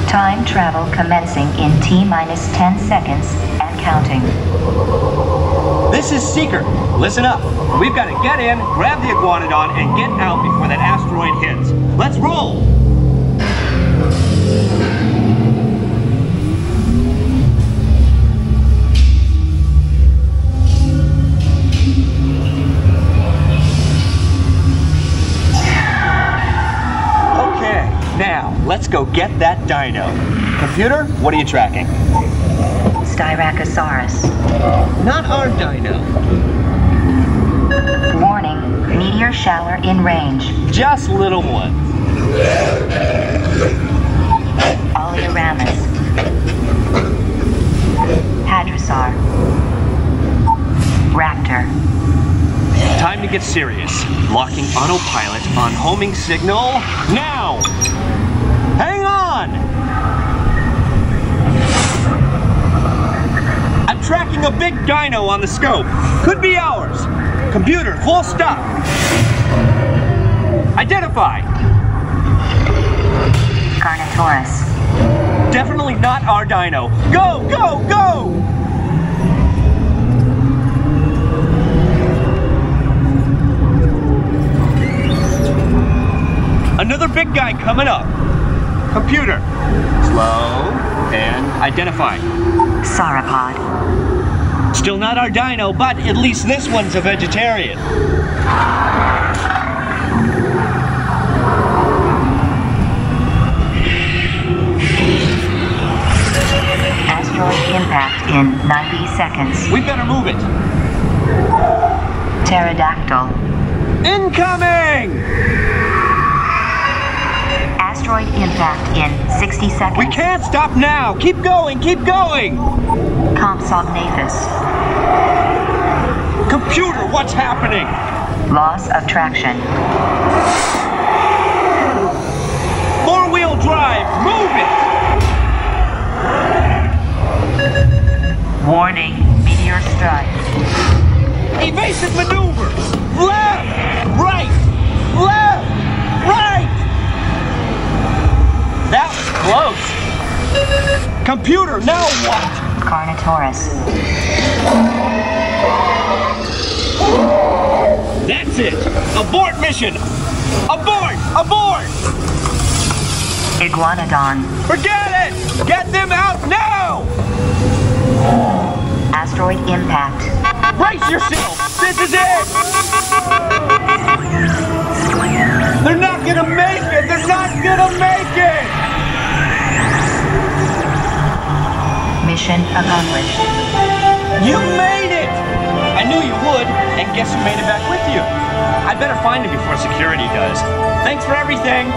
Time travel commencing in T-minus 10 seconds and counting. This is Seeker. Listen up. We've got to get in, grab the iguanodon, and get out before that asteroid hits. Let's roll! Now, let's go get that dino. Computer, what are you tracking? Styracosaurus. Not our dino. Warning, meteor shower in range. Just little ones. Oleoramus. Hadrosaur. Raptor. Time to get serious. Locking autopilot on homing signal now! Hang on! I'm tracking a big dino on the scope. Could be ours. Computer, full stop. Identify. Carnotaurus. Definitely not our dino. Go, go, go! Another big guy coming up. Computer, slow and identify. Sauropod. Still not our dino, but at least this one's a vegetarian. Asteroid impact in 90 seconds. We better move it. Pterodactyl. Incoming! Asteroid impact in 60 seconds. We can't stop now! Keep going, keep going! Compsognathus. Computer, what's happening? Loss of traction. Four-wheel drive, move it! Warning, meteor strike. Evasive maneuvers! Left! Right! Left! Right! That was close! Computer, now what? Carnotaurus. That's it! Abort mission! Abort! Abort! Iguanodon. Forget it! Get them out now! Asteroid impact. Brace yourself! This is it! They're not gonna make it! They're not gonna make it! Mission accomplished. You made it! I knew you would, and guess who made it back with you? I better find him before security does. Thanks for everything!